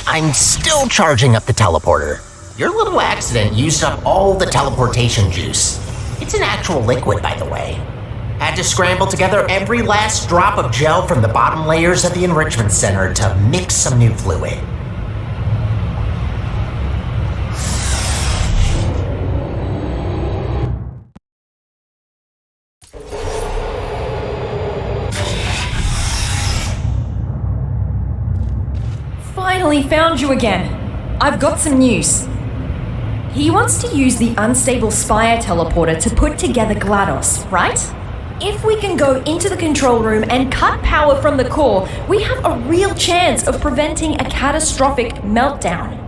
I'm still charging up the teleporter. Your little accident used up all the teleportation juice. It's an actual liquid, by the way. Had to scramble together every last drop of gel from the bottom layers of the enrichment center to mix some new fluid. Finally found you again. I've got some news. He wants to use the unstable Spire teleporter to put together GLaDOS, right? If we can go into the control room and cut power from the core, we have a real chance of preventing a catastrophic meltdown.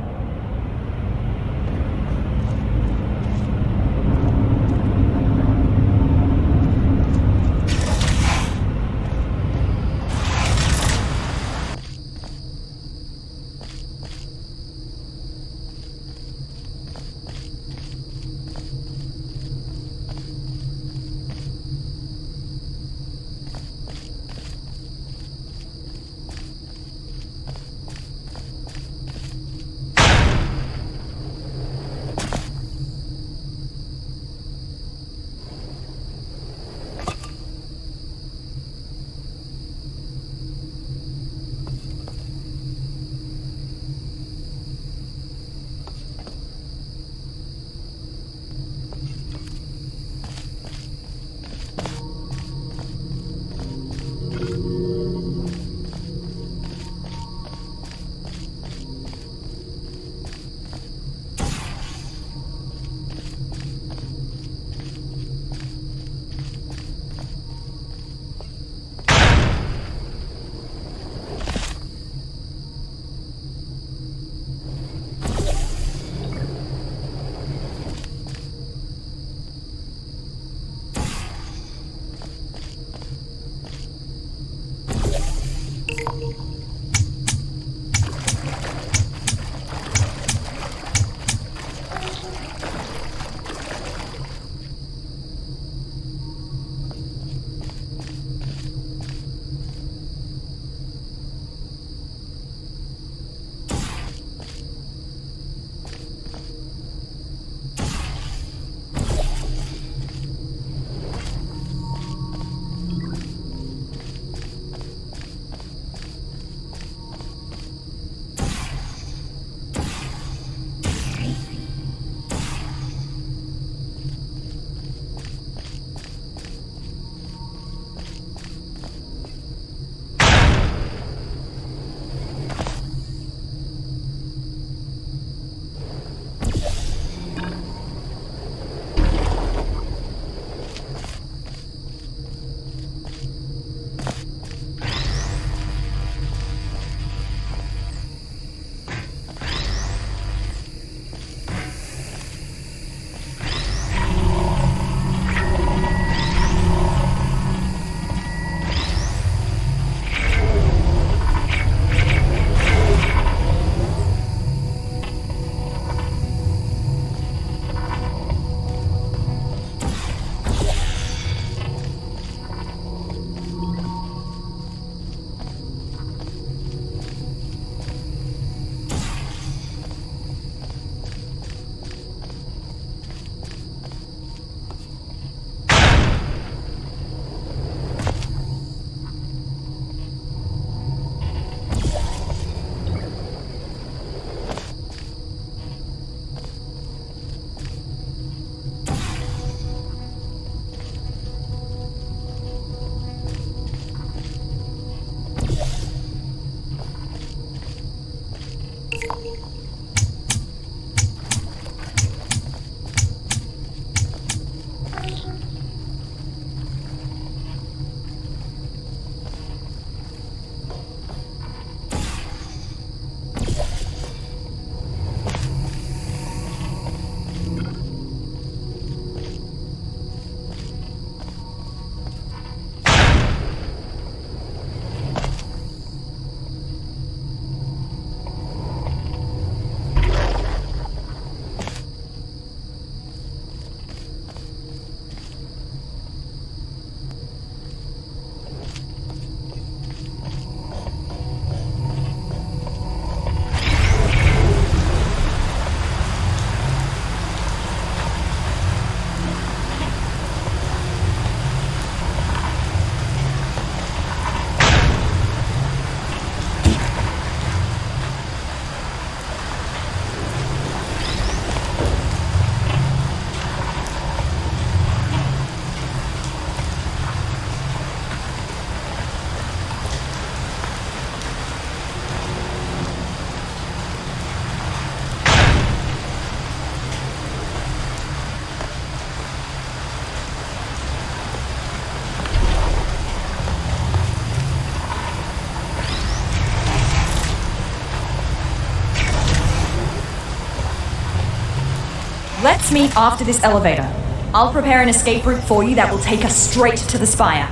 Let's meet after this elevator. I'll prepare an escape route for you that will take us straight to the spire.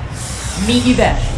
Meet you there.